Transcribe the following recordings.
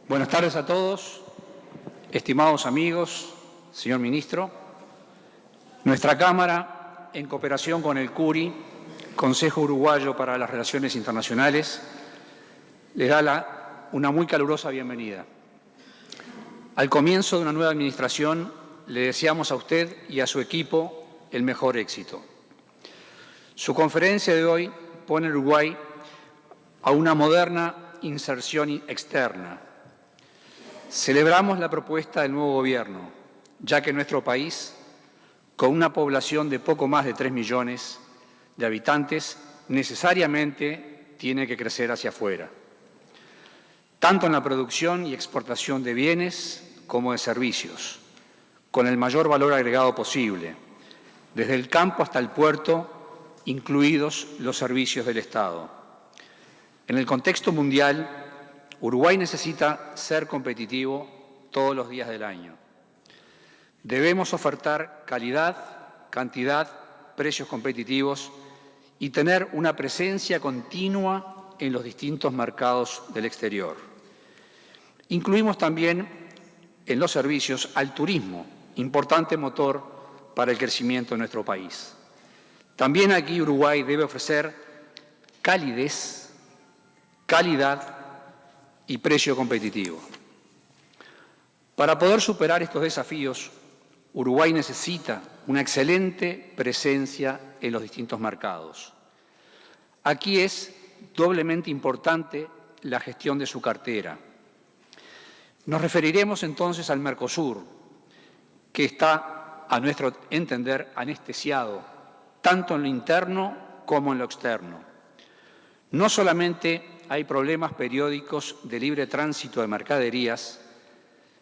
Buenas tardes a todos, estimados amigos, señor ministro. Nuestra Cámara, en cooperación con el CURI, Consejo Uruguayo para las Relaciones Internacionales, le da una muy calurosa bienvenida. Al comienzo de una nueva administración, le deseamos a usted y a su equipo el mejor éxito. Su conferencia de hoy pone a Uruguay a una moderna inserción externa. Celebramos la propuesta del nuevo gobierno, ya que nuestro país, con una población de poco más de 3 millones de habitantes, necesariamente tiene que crecer hacia afuera, tanto en la producción y exportación de bienes como de servicios, con el mayor valor agregado posible, desde el campo hasta el puerto, incluidos los servicios del Estado. En el contexto mundial, Uruguay necesita ser competitivo todos los días del año. Debemos ofertar calidad, cantidad, precios competitivos y tener una presencia continua en los distintos mercados del exterior. Incluimos también en los servicios al turismo, importante motor para el crecimiento de nuestro país. También aquí Uruguay debe ofrecer calidez, calidad y precio competitivo. Para poder superar estos desafíos, Uruguay necesita una excelente presencia en los distintos mercados. Aquí es doblemente importante la gestión de su cartera. Nos referiremos entonces al Mercosur, que está, a nuestro entender, anestesiado, tanto en lo interno como en lo externo. No solamente hay problemas periódicos de libre tránsito de mercaderías,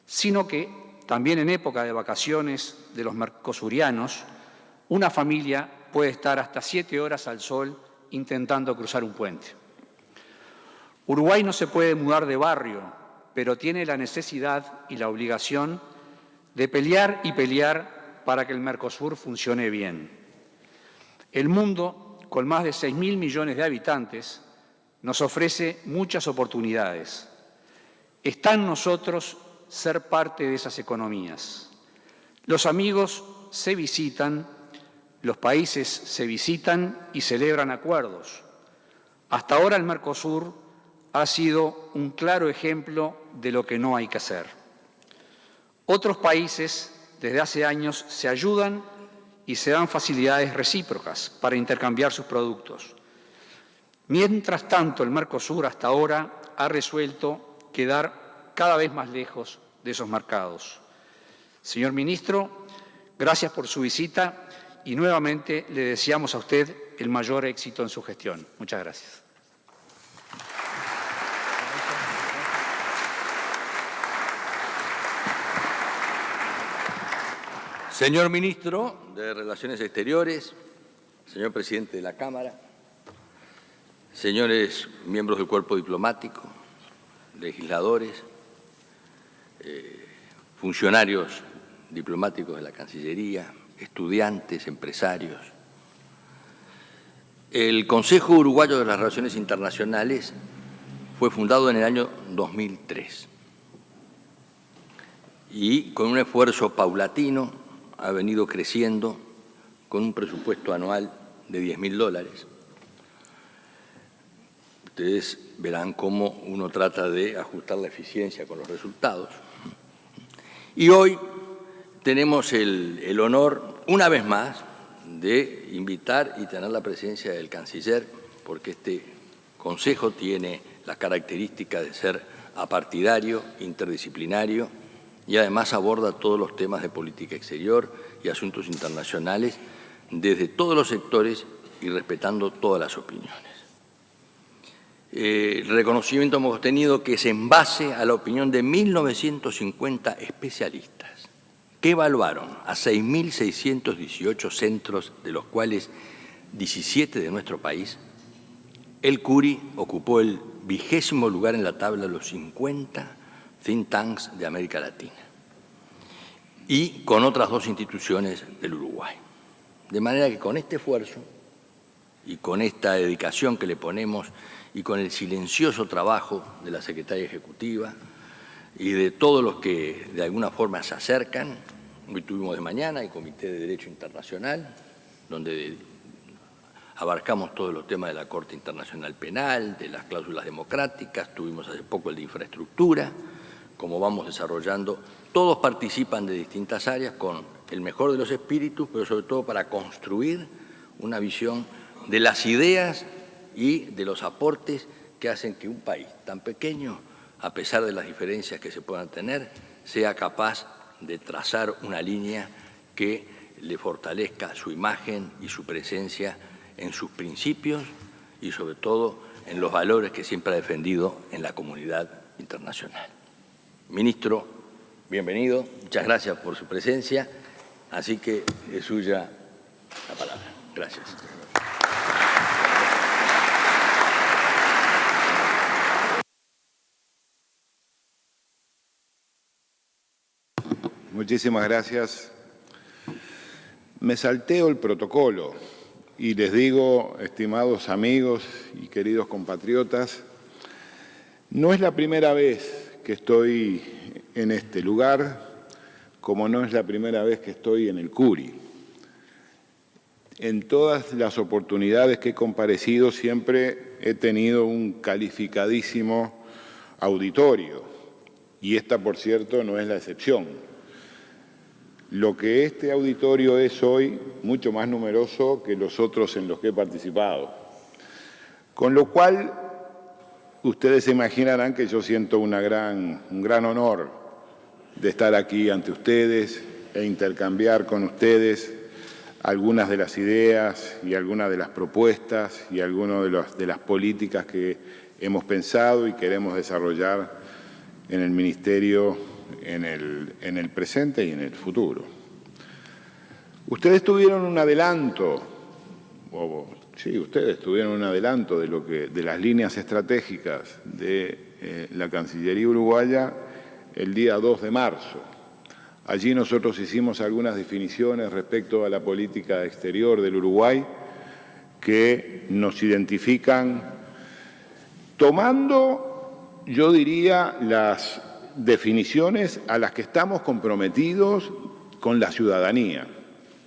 sino que también en época de vacaciones de los mercosurianos, una familia puede estar hasta 7 horas al sol intentando cruzar un puente. Uruguay no se puede mudar de barrio, pero tiene la necesidad y la obligación de pelear y pelear para que el Mercosur funcione bien. El mundo, con más de 6.000 millones de habitantes, nos ofrece muchas oportunidades. Está en nosotros ser parte de esas economías. Los amigos se visitan, los países se visitan y celebran acuerdos. Hasta ahora el Mercosur ha sido un claro ejemplo de lo que no hay que hacer. Otros países desde hace años se ayudan y se dan facilidades recíprocas para intercambiar sus productos. Mientras tanto, el Mercosur hasta ahora ha resuelto quedar cada vez más lejos de esos mercados. Señor ministro, gracias por su visita y nuevamente le deseamos a usted el mayor éxito en su gestión. Muchas gracias. Señor ministro de Relaciones Exteriores, señor presidente de la Cámara, señores miembros del cuerpo diplomático, legisladores, funcionarios diplomáticos de la Cancillería, estudiantes, empresarios. El Consejo Uruguayo de las Relaciones Internacionales fue fundado en el año 2003 y con un esfuerzo paulatino ha venido creciendo con un presupuesto anual de $10.000. Ustedes verán cómo uno trata de ajustar la eficiencia con los resultados. Y hoy tenemos el honor, una vez más, de invitar y tener la presencia del canciller, porque este Consejo tiene la característica de ser apartidario, interdisciplinario, y además aborda todos los temas de política exterior y asuntos internacionales desde todos los sectores y respetando todas las opiniones. El reconocimiento hemos obtenido que es en base a la opinión de 1.950 especialistas que evaluaron a 6.618 centros, de los cuales 17 de nuestro país. El CURI ocupó el 20º lugar en la tabla de los 50 think tanks de América Latina y con otras 2 instituciones del Uruguay. De manera que con este esfuerzo y con esta dedicación que le ponemos y con el silencioso trabajo de la Secretaria Ejecutiva, y de todos los que de alguna forma se acercan. Hoy tuvimos de mañana el Comité de Derecho Internacional, donde abarcamos todos los temas de la Corte Internacional Penal, de las cláusulas democráticas, tuvimos hace poco el de infraestructura, como vamos desarrollando. Todos participan de distintas áreas con el mejor de los espíritus, pero sobre todo para construir una visión de las ideas y de los aportes que hacen que un país tan pequeño, a pesar de las diferencias que se puedan tener, sea capaz de trazar una línea que le fortalezca su imagen y su presencia en sus principios y sobre todo en los valores que siempre ha defendido en la comunidad internacional. Ministro, bienvenido, muchas gracias por su presencia, así que es suya la palabra. Gracias. Muchísimas gracias. Me salteo el protocolo y les digo, estimados amigos y queridos compatriotas, no es la primera vez que estoy en este lugar, como no es la primera vez que estoy en el Curi. En todas las oportunidades que he comparecido siempre he tenido un calificadísimo auditorio, y esta, por cierto, no es la excepción. Lo que este auditorio es hoy, mucho más numeroso que los otros en los que he participado. Con lo cual, ustedes se imaginarán que yo siento un gran honor de estar aquí ante ustedes e intercambiar con ustedes algunas de las ideas y algunas de las propuestas y algunas de las políticas que hemos pensado y queremos desarrollar en el Ministerio en el presente y en el futuro. Ustedes tuvieron un adelanto, ustedes tuvieron un adelanto de las líneas estratégicas de la Cancillería uruguaya el día 2 de marzo. Allí nosotros hicimos algunas definiciones respecto a la política exterior del Uruguay que nos identifican tomando, yo diría, las definiciones a las que estamos comprometidos con la ciudadanía,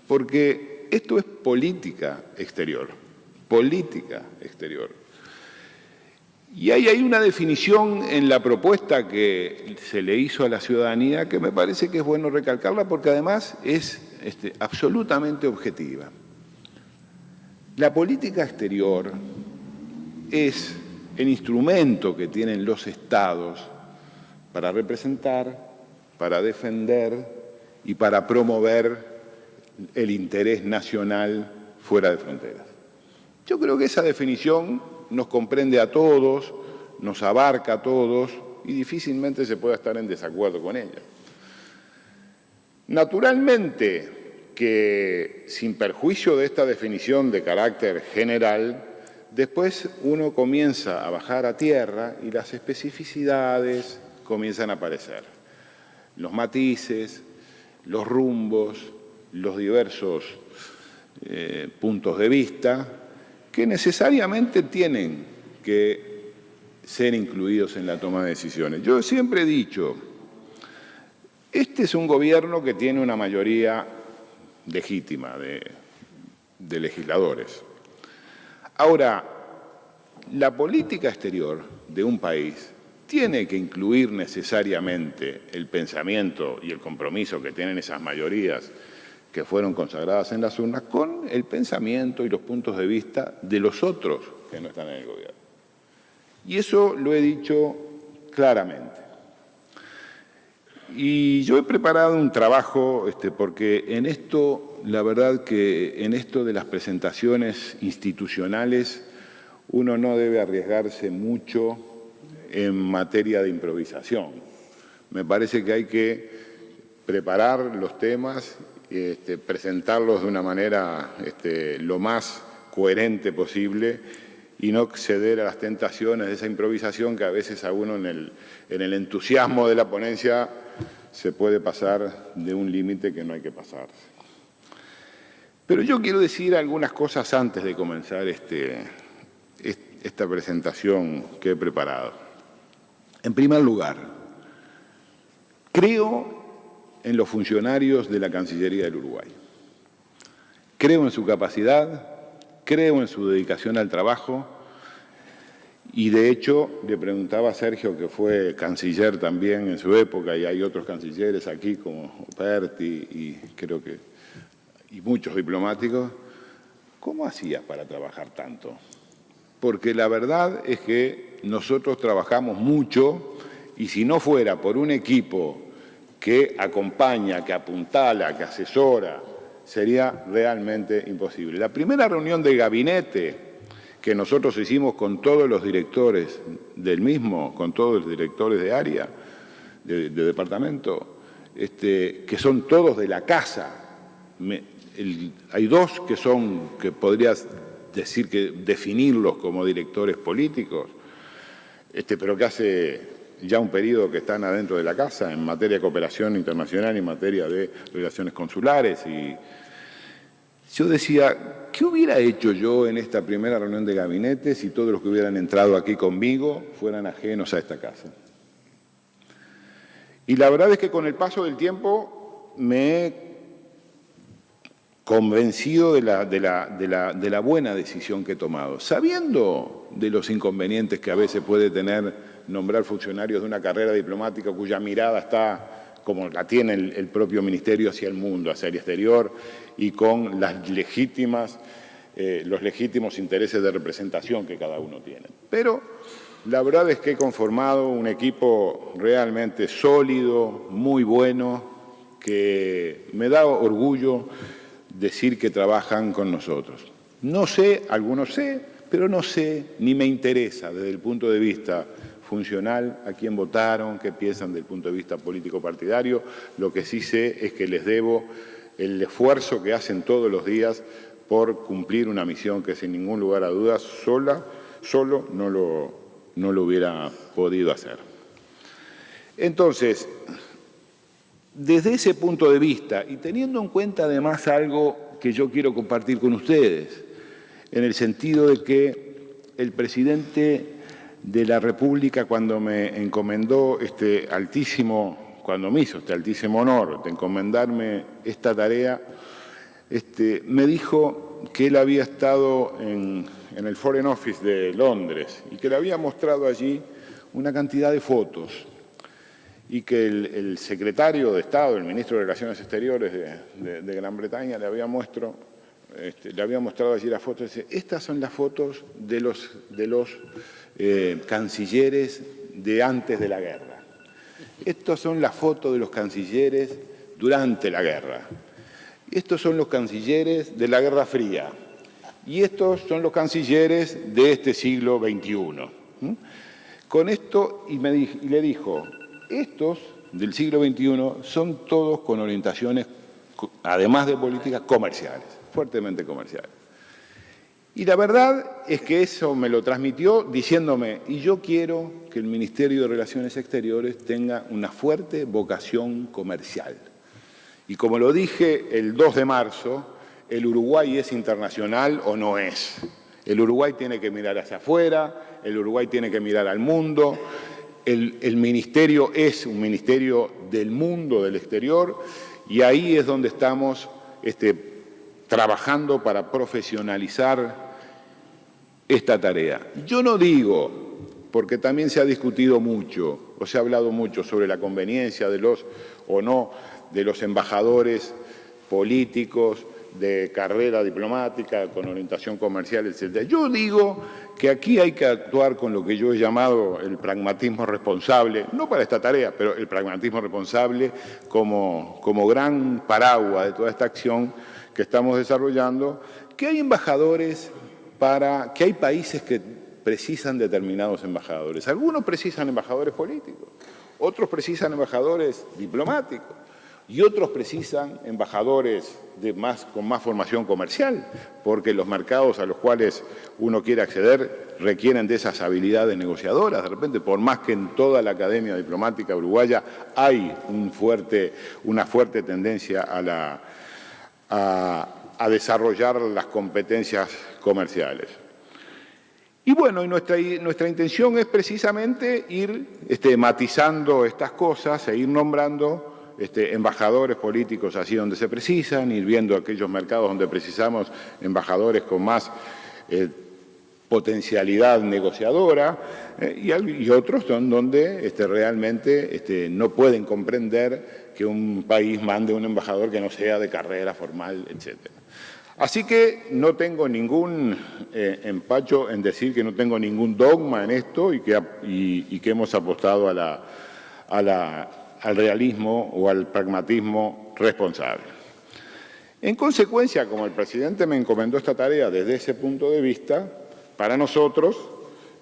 porque esto es política exterior, política exterior. Y hay una definición en la propuesta que se le hizo a la ciudadanía que me parece que es bueno recalcarla porque además es absolutamente objetiva. La política exterior es el instrumento que tienen los estados para representar, para defender y para promover el interés nacional fuera de fronteras. Yo creo que esa definición nos comprende a todos, nos abarca a todos y difícilmente se puede estar en desacuerdo con ella. Naturalmente que, sin perjuicio de esta definición de carácter general, después uno comienza a bajar a tierra y las especificidades comienzan a aparecer. Los matices, los rumbos, los diversos puntos de vista que necesariamente tienen que ser incluidos en la toma de decisiones. Yo siempre he dicho, este es un gobierno que tiene una mayoría legítima de legisladores. Ahora, la política exterior de un país tiene que incluir necesariamente el pensamiento y el compromiso que tienen esas mayorías que fueron consagradas en las urnas con el pensamiento y los puntos de vista de los otros que no están en el gobierno. Y eso lo he dicho claramente. Y yo he preparado un trabajo, porque en esto, la verdad que en esto de las presentaciones institucionales, uno no debe arriesgarse mucho en materia de improvisación. Me parece que hay que preparar los temas, presentarlos de una manera lo más coherente posible y no ceder a las tentaciones de esa improvisación que a veces a uno en el entusiasmo de la ponencia se puede pasar de un límite que no hay que pasarse. Pero yo quiero decir algunas cosas antes de comenzar esta presentación que he preparado. En primer lugar, Creo en los funcionarios de la Cancillería del Uruguay. Creo en su capacidad, creo en su dedicación al trabajo y, de hecho, le preguntaba a Sergio, que fue canciller también en su época, y hay otros cancilleres aquí como Operti y creo que y muchos diplomáticos, ¿cómo hacías para trabajar tanto? Porque la verdad es que nosotros trabajamos mucho y si no fuera por un equipo que acompaña, que apuntala, que asesora, sería realmente imposible. La primera reunión de gabinete que nosotros hicimos con todos los directores del mismo, con todos los directores de área, de departamento, que son todos de la casa. Hay dos que podrías decir que definirlos como directores políticos, pero que hace ya un periodo que están adentro de la casa en materia de cooperación internacional y en materia de relaciones consulares. Y yo decía, ¿qué hubiera hecho yo en esta primera reunión de gabinete si todos los que hubieran entrado aquí conmigo fueran ajenos a esta casa? Y la verdad es que con el paso del tiempo me he convencido de la buena decisión que he tomado, sabiendo de los inconvenientes que a veces puede tener nombrar funcionarios de una carrera diplomática cuya mirada está, como la tiene el propio ministerio, hacia el mundo, hacia el exterior, y con los legítimos intereses de representación que cada uno tiene. Pero la verdad es que he conformado un equipo realmente sólido, muy bueno, que me da orgullo decir que trabajan con nosotros. No sé, algunos sé, pero no sé, ni me interesa desde el punto de vista funcional a quién votaron, qué piensan del punto de vista político partidario. Lo que sí sé es que les debo el esfuerzo que hacen todos los días por cumplir una misión que sin ningún lugar a dudas solo no lo hubiera podido hacer. Entonces, desde ese punto de vista, y teniendo en cuenta además algo que yo quiero compartir con ustedes, en el sentido de que el presidente de la República, cuando me encomendó cuando me hizo este altísimo honor de encomendarme esta tarea, me dijo que él había estado en el Foreign Office de Londres y que le había mostrado allí una cantidad de fotos, y que el secretario de Estado, el ministro de Relaciones Exteriores de Gran Bretaña, le había mostrado allí las fotos. Dice, estas son las fotos de los cancilleres de antes de la guerra. Estas son las fotos de los cancilleres durante la guerra. Estos son los cancilleres de la Guerra Fría. Y estos son los cancilleres de este siglo XXI. Con esto, y le dijo, estos del siglo XXI son todos con orientaciones, además de políticas, comerciales, fuertemente comerciales. Y la verdad es que eso me lo transmitió diciéndome, y yo quiero que el Ministerio de Relaciones Exteriores tenga una fuerte vocación comercial. Y como lo dije el 2 de marzo, ¿el Uruguay es internacional o no es? El Uruguay tiene que mirar hacia afuera, el Uruguay tiene que mirar al mundo. El ministerio es un ministerio del mundo, del exterior, y ahí es donde estamos trabajando para profesionalizar esta tarea. Yo no digo, porque también se ha discutido mucho, o se ha hablado mucho sobre la conveniencia de los embajadores políticos de carrera diplomática con orientación comercial, etc. Yo digo que aquí hay que actuar con lo que yo he llamado el pragmatismo responsable, no para esta tarea, pero el pragmatismo responsable como gran paraguas de toda esta acción que estamos desarrollando, que hay embajadores que hay países que precisan determinados embajadores. Algunos precisan embajadores políticos, otros precisan embajadores diplomáticos, y otros precisan embajadores con más formación comercial, porque los mercados a los cuales uno quiere acceder requieren de esas habilidades negociadoras. De repente, por más que en toda la academia diplomática uruguaya hay una fuerte tendencia a desarrollar las competencias comerciales. Y bueno, nuestra intención es precisamente ir matizando estas cosas e ir nombrando embajadores políticos así donde se precisan, ir viendo aquellos mercados donde precisamos embajadores con más potencialidad negociadora y otros donde realmente no pueden comprender que un país mande un embajador que no sea de carrera formal, etc. Así que no tengo ningún empacho en decir que no tengo ningún dogma en esto y que hemos apostado al realismo o al pragmatismo responsable. En consecuencia, como el presidente me encomendó esta tarea desde ese punto de vista, para nosotros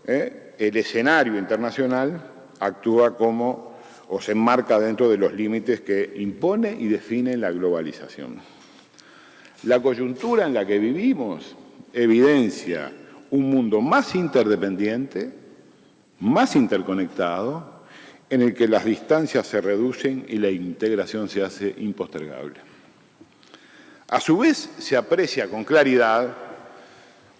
el escenario internacional actúa como o se enmarca dentro de los límites que impone y define la globalización. La coyuntura en la que vivimos evidencia un mundo más interdependiente, más interconectado, en el que las distancias se reducen y la integración se hace impostergable. A su vez, se aprecia con claridad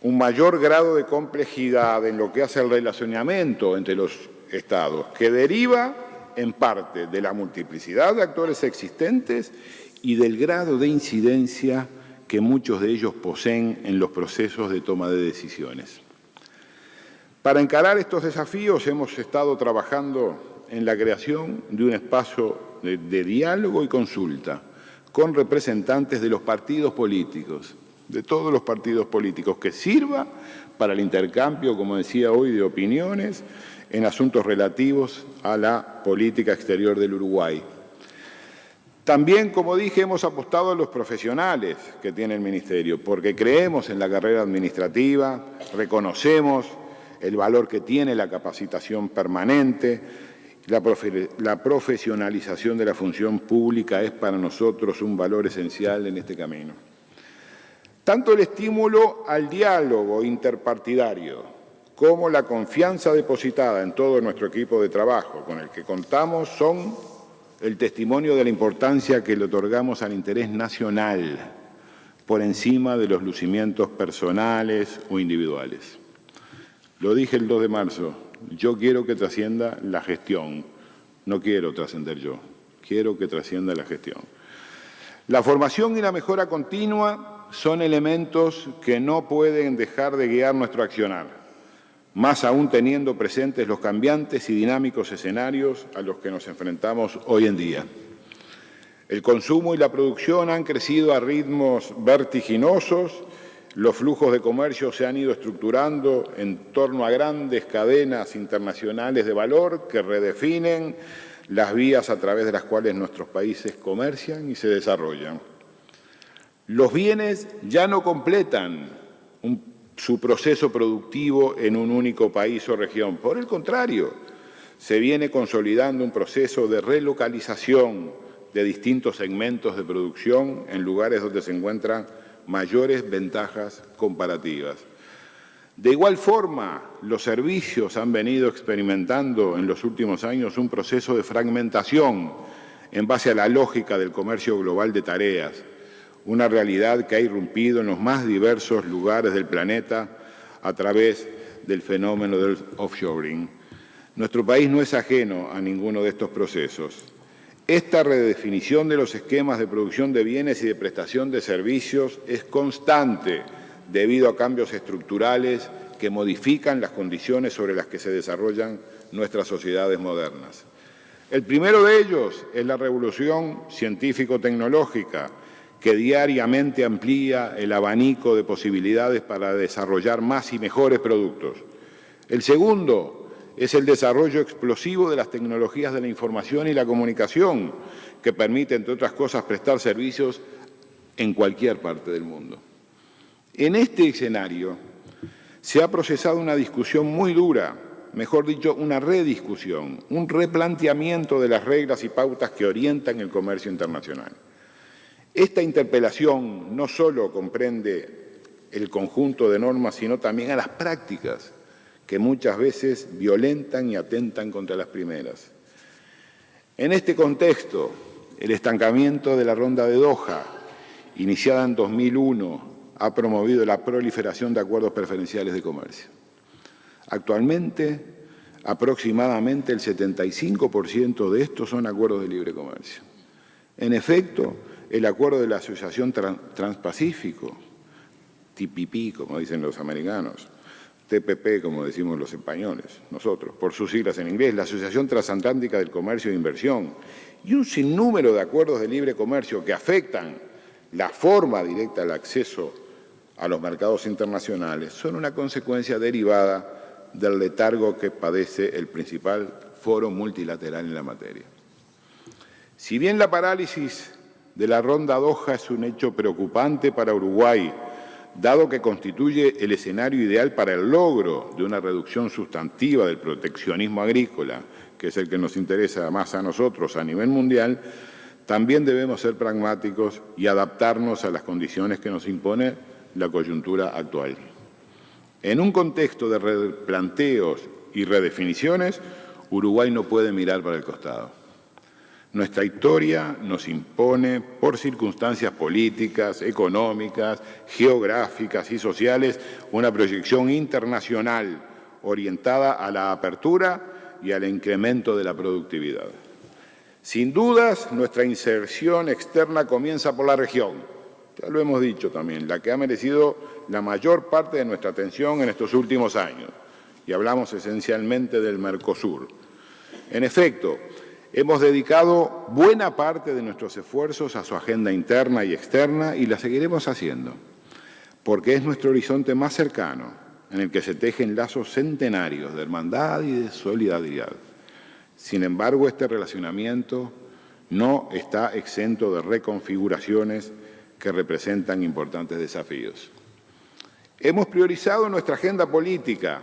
un mayor grado de complejidad en lo que hace al relacionamiento entre los Estados, que deriva en parte de la multiplicidad de actores existentes y del grado de incidencia que muchos de ellos poseen en los procesos de toma de decisiones. Para encarar estos desafíos hemos estado trabajando en la creación de un espacio de diálogo y consulta con representantes de los partidos políticos, de todos los partidos políticos, que sirva para el intercambio, como decía hoy, de opiniones en asuntos relativos a la política exterior del Uruguay. También, como dije, hemos apostado a los profesionales que tiene el Ministerio, porque creemos en la carrera administrativa, reconocemos el valor que tiene la capacitación permanente, la profesionalización de la función pública es para nosotros un valor esencial en este camino. Tanto el estímulo al diálogo interpartidario como la confianza depositada en todo nuestro equipo de trabajo con el que contamos son el testimonio de la importancia que le otorgamos al interés nacional por encima de los lucimientos personales o individuales. Lo dije el 2 de marzo, yo quiero que trascienda la gestión, no quiero trascender yo, quiero que trascienda la gestión. La formación y la mejora continua son elementos que no pueden dejar de guiar nuestro accionar, más aún teniendo presentes los cambiantes y dinámicos escenarios a los que nos enfrentamos hoy en día. El consumo y la producción han crecido a ritmos vertiginosos, los flujos de comercio se han ido estructurando en torno a grandes cadenas internacionales de valor que redefinen las vías a través de las cuales nuestros países comercian y se desarrollan. Los bienes ya no completan su proceso productivo en un único país o región. Por el contrario, se viene consolidando un proceso de relocalización de distintos segmentos de producción en lugares donde se encuentran mayores ventajas comparativas. De igual forma, los servicios han venido experimentando en los últimos años un proceso de fragmentación en base a la lógica del comercio global de tareas, una realidad que ha irrumpido en los más diversos lugares del planeta a través del fenómeno del offshoring. Nuestro país no es ajeno a ninguno de estos procesos. Esta redefinición de los esquemas de producción de bienes y de prestación de servicios es constante debido a cambios estructurales que modifican las condiciones sobre las que se desarrollan nuestras sociedades modernas. El primero de ellos es la revolución científico-tecnológica, que diariamente amplía el abanico de posibilidades para desarrollar más y mejores productos. El segundo es el desarrollo explosivo de las tecnologías de la información y la comunicación, que permite, entre otras cosas, prestar servicios en cualquier parte del mundo. En este escenario se ha procesado una discusión muy dura, mejor dicho, una rediscusión, un replanteamiento de las reglas y pautas que orientan el comercio internacional. Esta interpelación no solo comprende el conjunto de normas, sino también a las prácticas que muchas veces violentan y atentan contra las primeras. En este contexto, el estancamiento de la Ronda de Doha, iniciada en 2001, ha promovido la proliferación de acuerdos preferenciales de comercio. Actualmente, aproximadamente el 75% de estos son acuerdos de libre comercio. En efecto, el acuerdo de la Asociación Transpacífico, TPP, como dicen los americanos, TPP, como decimos los españoles, nosotros, por sus siglas en inglés, la Asociación Transatlántica del Comercio e Inversión, y un sinnúmero de acuerdos de libre comercio que afectan la forma directa del acceso a los mercados internacionales, son una consecuencia derivada del letargo que padece el principal foro multilateral en la materia. Si bien la parálisis de la ronda Doha es un hecho preocupante para Uruguay, dado que constituye el escenario ideal para el logro de una reducción sustantiva del proteccionismo agrícola, que es el que nos interesa más a nosotros a nivel mundial, también debemos ser pragmáticos y adaptarnos a las condiciones que nos impone la coyuntura actual. En un contexto de replanteos y redefiniciones, Uruguay no puede mirar para el costado. Nuestra historia nos impone, por circunstancias políticas, económicas, geográficas y sociales, una proyección internacional orientada a la apertura y al incremento de la productividad. Sin dudas, nuestra inserción externa comienza por la región, ya lo hemos dicho también, la que ha merecido la mayor parte de nuestra atención en estos últimos años, y hablamos esencialmente del Mercosur. En efecto, hemos dedicado buena parte de nuestros esfuerzos a su agenda interna y externa y la seguiremos haciendo, porque es nuestro horizonte más cercano, en el que se tejen lazos centenarios de hermandad y de solidaridad. Sin embargo, este relacionamiento no está exento de reconfiguraciones que representan importantes desafíos. Hemos priorizado nuestra agenda política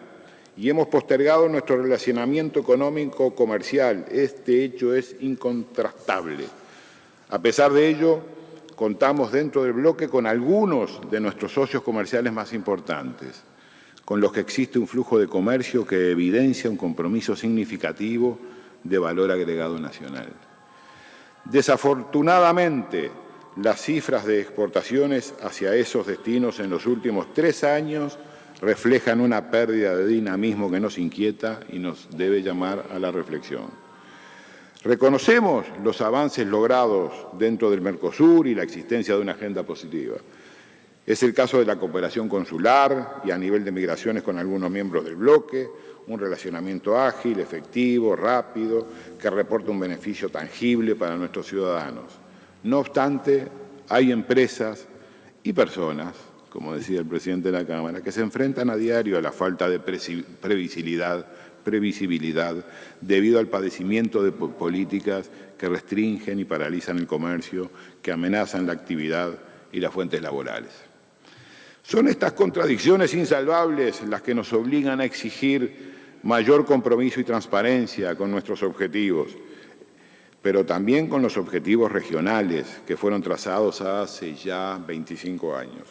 y hemos postergado nuestro relacionamiento económico-comercial. Este hecho es incontrastable. A pesar de ello, contamos dentro del bloque con algunos de nuestros socios comerciales más importantes, con los que existe un flujo de comercio que evidencia un compromiso significativo de valor agregado nacional. Desafortunadamente, las cifras de exportaciones hacia esos destinos en los últimos 3 años reflejan una pérdida de dinamismo que nos inquieta y nos debe llamar a la reflexión. Reconocemos los avances logrados dentro del Mercosur y la existencia de una agenda positiva. Es el caso de la cooperación consular y a nivel de migraciones con algunos miembros del bloque, un relacionamiento ágil, efectivo, rápido, que reporta un beneficio tangible para nuestros ciudadanos. No obstante, hay empresas y personas, como decía el presidente de la Cámara, que se enfrentan a diario a la falta de previsibilidad debido al padecimiento de políticas que restringen y paralizan el comercio, que amenazan la actividad y las fuentes laborales. Son estas contradicciones insalvables las que nos obligan a exigir mayor compromiso y transparencia con nuestros objetivos, pero también con los objetivos regionales que fueron trazados hace ya 25 años.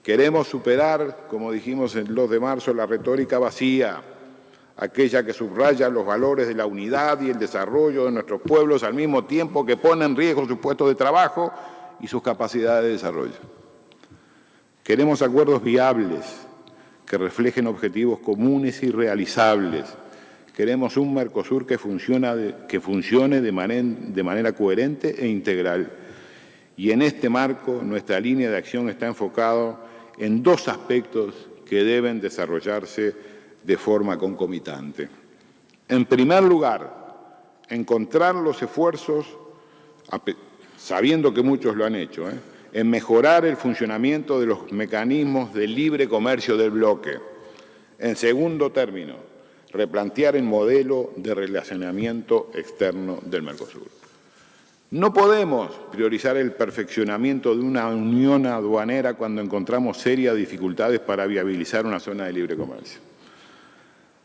Queremos superar, como dijimos el 2 de marzo, la retórica vacía, aquella que subraya los valores de la unidad y el desarrollo de nuestros pueblos al mismo tiempo que pone en riesgo sus puestos de trabajo y sus capacidades de desarrollo. Queremos acuerdos viables que reflejen objetivos comunes y realizables. Queremos un Mercosur que funcione de manera coherente e integral. Y en este marco, nuestra línea de acción está enfocada en 2 aspectos que deben desarrollarse de forma concomitante. En primer lugar, encontrar los esfuerzos, sabiendo que muchos lo han hecho, en mejorar el funcionamiento de los mecanismos de libre comercio del bloque. En segundo término, replantear el modelo de relacionamiento externo del Mercosur. No podemos priorizar el perfeccionamiento de una unión aduanera cuando encontramos serias dificultades para viabilizar una zona de libre comercio.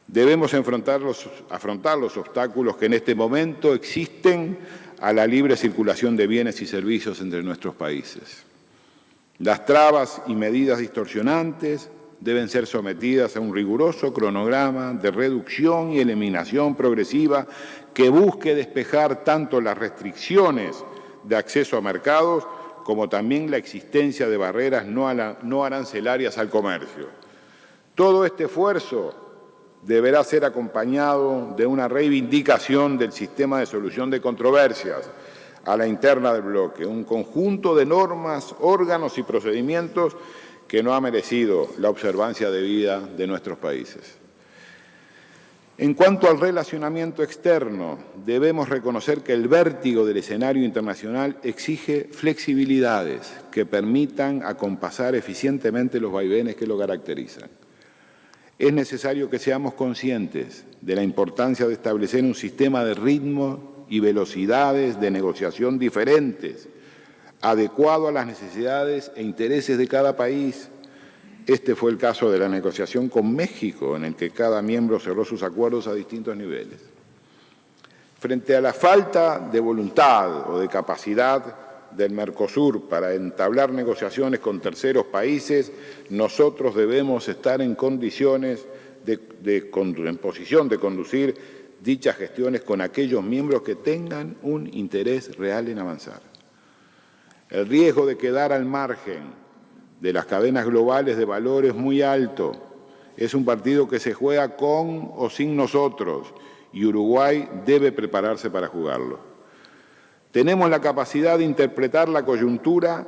Debemos afrontar los obstáculos que en este momento existen a la libre circulación de bienes y servicios entre nuestros países. Las trabas y medidas distorsionantes deben ser sometidas a un riguroso cronograma de reducción y eliminación progresiva que busque despejar tanto las restricciones de acceso a mercados como también la existencia de barreras no arancelarias al comercio. Todo este esfuerzo deberá ser acompañado de una reivindicación del sistema de solución de controversias a la interna del bloque, un conjunto de normas, órganos y procedimientos que no ha merecido la observancia debida de nuestros países. En cuanto al relacionamiento externo, debemos reconocer que el vértigo del escenario internacional exige flexibilidades que permitan acompasar eficientemente los vaivenes que lo caracterizan. Es necesario que seamos conscientes de la importancia de establecer un sistema de ritmo y velocidades de negociación diferentes, adecuado a las necesidades e intereses de cada país. Este fue el caso de la negociación con México, en el que cada miembro cerró sus acuerdos a distintos niveles. Frente a la falta de voluntad o de capacidad del Mercosur para entablar negociaciones con terceros países, nosotros debemos estar en condiciones en posición de conducir dichas gestiones con aquellos miembros que tengan un interés real en avanzar. El riesgo de quedar al margen de las cadenas globales de valor es muy alto. Es un partido que se juega con o sin nosotros y Uruguay debe prepararse para jugarlo. Tenemos la capacidad de interpretar la coyuntura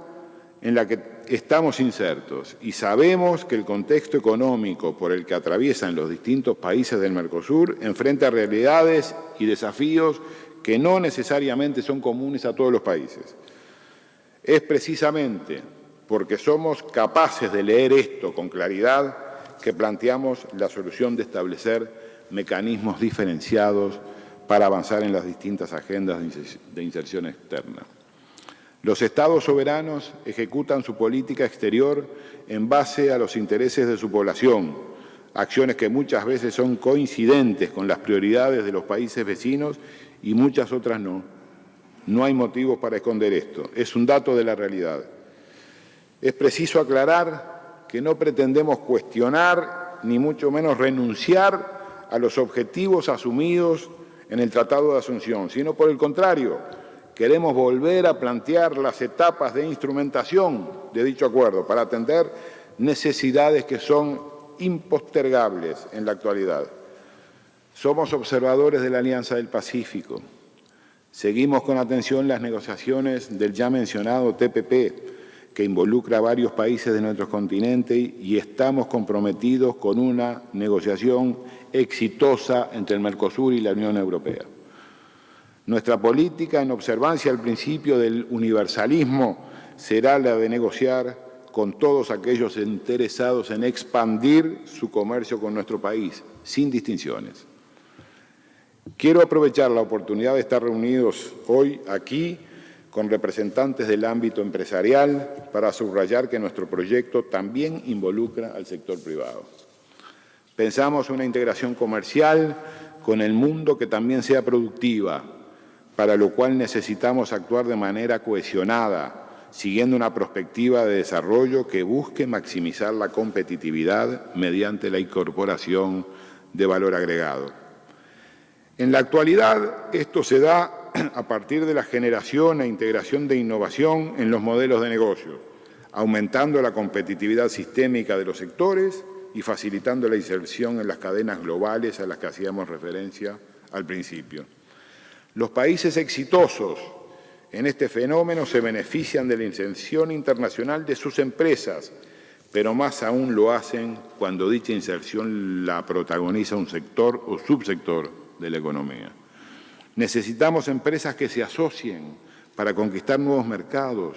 en la que estamos insertos y sabemos que el contexto económico por el que atraviesan los distintos países del Mercosur enfrenta realidades y desafíos que no necesariamente son comunes a todos los países. Es precisamente porque somos capaces de leer esto con claridad que planteamos la solución de establecer mecanismos diferenciados para avanzar en las distintas agendas de inserción externa. Los Estados soberanos ejecutan su política exterior en base a los intereses de su población, acciones que muchas veces son coincidentes con las prioridades de los países vecinos y muchas otras no. No hay motivos para esconder esto, es un dato de la realidad. Es preciso aclarar que no pretendemos cuestionar ni mucho menos renunciar a los objetivos asumidos en el Tratado de Asunción, sino por el contrario, queremos volver a plantear las etapas de instrumentación de dicho acuerdo para atender necesidades que son impostergables en la actualidad. Somos observadores de la Alianza del Pacífico. Seguimos con atención las negociaciones del ya mencionado TPP, que involucra a varios países de nuestro continente y estamos comprometidos con una negociación exitosa entre el Mercosur y la Unión Europea. Nuestra política, en observancia al principio del universalismo, será la de negociar con todos aquellos interesados en expandir su comercio con nuestro país, sin distinciones. Quiero aprovechar la oportunidad de estar reunidos hoy aquí con representantes del ámbito empresarial para subrayar que nuestro proyecto también involucra al sector privado. Pensamos una integración comercial con el mundo que también sea productiva, para lo cual necesitamos actuar de manera cohesionada, siguiendo una perspectiva de desarrollo que busque maximizar la competitividad mediante la incorporación de valor agregado. En la actualidad, esto se da a partir de la generación e integración de innovación en los modelos de negocio, aumentando la competitividad sistémica de los sectores y facilitando la inserción en las cadenas globales a las que hacíamos referencia al principio. Los países exitosos en este fenómeno se benefician de la inserción internacional de sus empresas, pero más aún lo hacen cuando dicha inserción la protagoniza un sector o subsector de la economía. Necesitamos empresas que se asocien para conquistar nuevos mercados,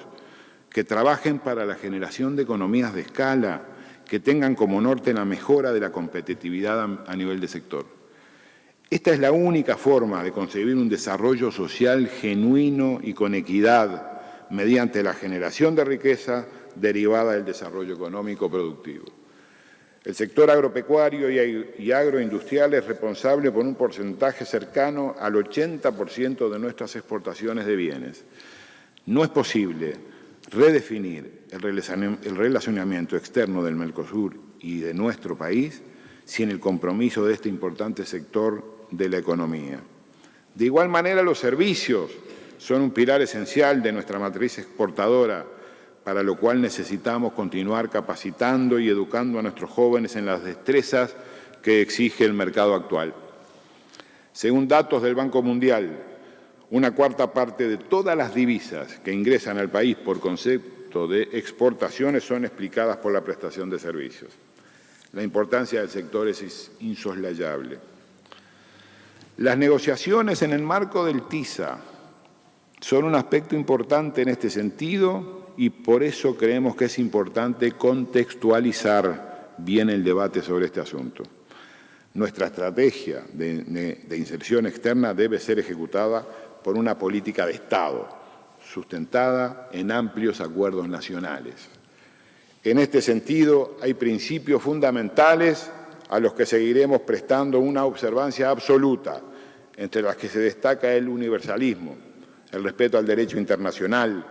que trabajen para la generación de economías de escala, que tengan como norte la mejora de la competitividad a nivel de sector. Esta es la única forma de concebir un desarrollo social genuino y con equidad mediante la generación de riqueza derivada del desarrollo económico productivo. El sector agropecuario y agroindustrial es responsable por un porcentaje cercano al 80% de nuestras exportaciones de bienes. No es posible redefinir el relacionamiento externo del Mercosur y de nuestro país sin el compromiso de este importante sector de la economía. De igual manera, los servicios son un pilar esencial de nuestra matriz exportadora, para lo cual necesitamos continuar capacitando y educando a nuestros jóvenes en las destrezas que exige el mercado actual. Según datos del Banco Mundial, una cuarta parte de todas las divisas que ingresan al país por concepto de exportaciones son explicadas por la prestación de servicios. La importancia del sector es insoslayable. Las negociaciones en el marco del TISA son un aspecto importante en este sentido y por eso creemos que es importante contextualizar bien el debate sobre este asunto. Nuestra estrategia de inserción externa debe ser ejecutada por una política de Estado, sustentada en amplios acuerdos nacionales. En este sentido, hay principios fundamentales a los que seguiremos prestando una observancia absoluta, entre las que se destaca el universalismo, el respeto al derecho internacional,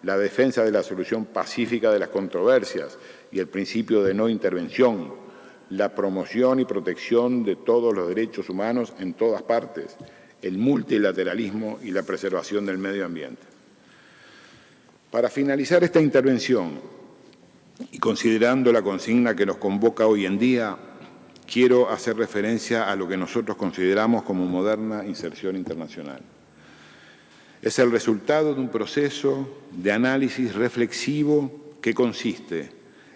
la defensa de la solución pacífica de las controversias y el principio de no intervención, la promoción y protección de todos los derechos humanos en todas partes, el multilateralismo y la preservación del medio ambiente. Para finalizar esta intervención, y considerando la consigna que nos convoca hoy en día, quiero hacer referencia a lo que nosotros consideramos como moderna inserción internacional. Es el resultado de un proceso de análisis reflexivo que consiste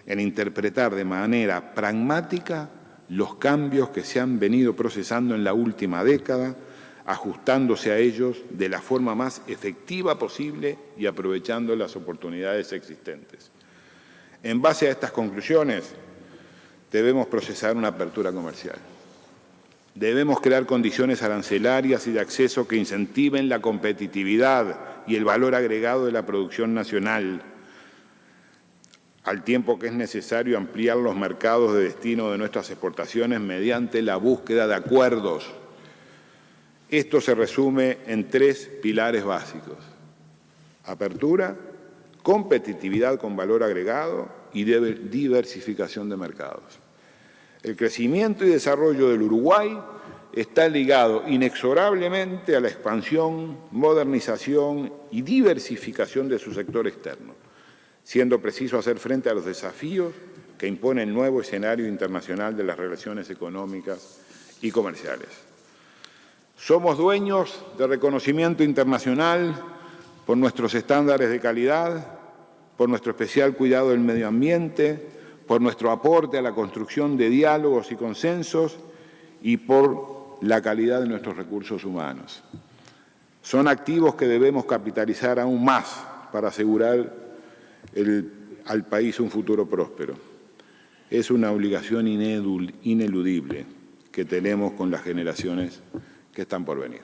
en interpretar de manera pragmática los cambios que se han venido procesando en la última década, ajustándose a ellos de la forma más efectiva posible y aprovechando las oportunidades existentes. En base a estas conclusiones, debemos procesar una apertura comercial. Debemos crear condiciones arancelarias y de acceso que incentiven la competitividad y el valor agregado de la producción nacional, al tiempo que es necesario ampliar los mercados de destino de nuestras exportaciones mediante la búsqueda de acuerdos. Esto se resume en 3 pilares básicos: apertura, competitividad con valor agregado y diversificación de mercados. El crecimiento y desarrollo del Uruguay está ligado inexorablemente a la expansión, modernización y diversificación de su sector externo, siendo preciso hacer frente a los desafíos que impone el nuevo escenario internacional de las relaciones económicas y comerciales. Somos dueños de reconocimiento internacional por nuestros estándares de calidad, por nuestro especial cuidado del medio ambiente, por nuestro aporte a la construcción de diálogos y consensos y por la calidad de nuestros recursos humanos. Son activos que debemos capitalizar aún más para asegurar al país un futuro próspero. Es una obligación ineludible que tenemos con las generaciones que están por venir.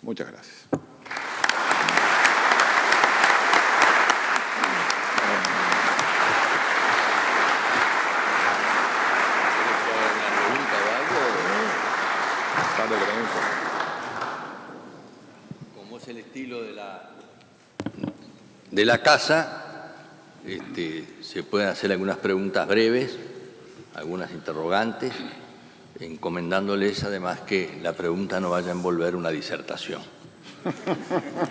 Muchas gracias. Como es el estilo de la casa, se pueden hacer algunas preguntas breves, algunas interrogantes, encomendándoles además que la pregunta no vaya a envolver una disertación.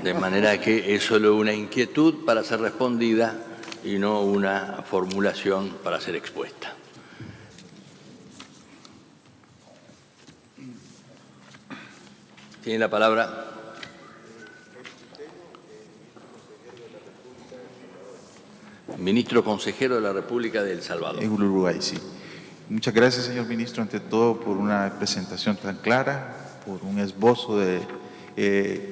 De manera que es solo una inquietud para ser respondida y no una formulación para ser expuesta. Tiene la palabra. Ministro consejero de la República de El Salvador. En Uruguay, sí. Muchas gracias, señor ministro, ante todo por una presentación tan clara, por un esbozo de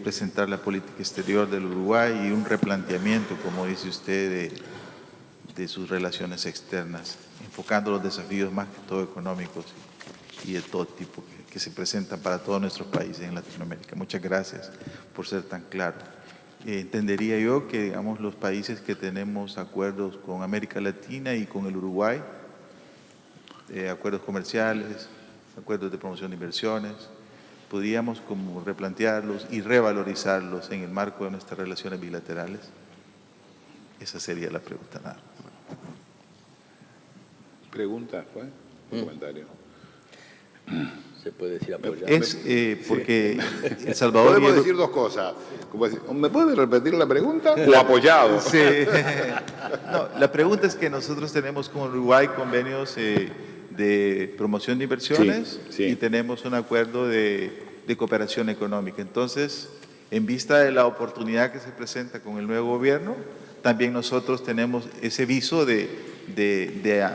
presentar la política exterior del Uruguay y un replanteamiento, como dice usted, de sus relaciones externas, enfocando los desafíos más que todo económicos y de todo tipo que se presentan para todos nuestros países en Latinoamérica. Muchas gracias por ser tan claro. Entendería yo que, digamos, los países que tenemos acuerdos con América Latina y con el Uruguay, acuerdos comerciales, acuerdos de promoción de inversiones, podríamos como replantearlos y revalorizarlos en el marco de nuestras relaciones bilaterales. Esa sería la pregunta. Nada. ¿Pregunta, Juan? ¿Un comentario? Se puede decir apoyar. Es porque El Salvador... Podemos decir dos cosas. ¿Me puede repetir la pregunta? O apoyado. Sí. No, la pregunta es que nosotros tenemos con Uruguay convenios de promoción de inversiones Sí. y tenemos un acuerdo de cooperación económica. Entonces, en vista de la oportunidad que se presenta con el nuevo gobierno, también nosotros tenemos ese viso de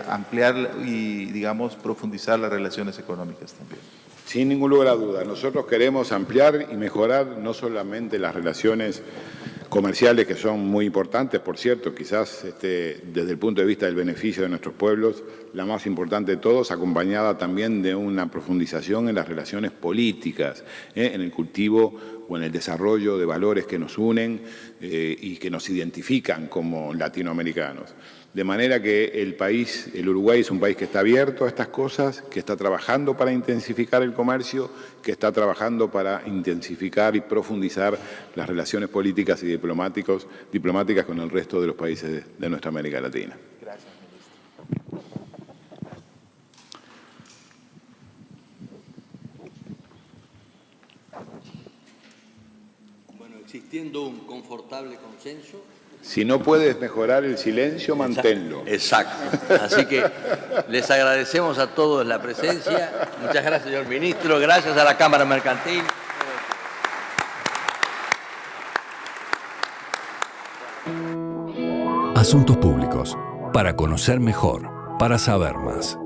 ampliar y, digamos, profundizar las relaciones económicas también. Sin ningún lugar a duda, nosotros queremos ampliar y mejorar no solamente las relaciones comerciales, que son muy importantes, por cierto, quizás desde el punto de vista del beneficio de nuestros pueblos, la más importante de todos, acompañada también de una profundización en las relaciones políticas, en el cultivo o en el desarrollo de valores que nos unen y que nos identifican como latinoamericanos. De manera que el Uruguay es un país que está abierto a estas cosas, que está trabajando para intensificar el comercio, que está trabajando para intensificar y profundizar las relaciones políticas y diplomáticas con el resto de los países de nuestra América Latina. Gracias, ministro. Bueno, existiendo un confortable consenso. Si no puedes mejorar el silencio, manténlo. Exacto. Así que les agradecemos a todos la presencia. Muchas gracias, señor ministro. Gracias a la Cámara Mercantil. Asuntos públicos. Para conocer mejor, para saber más.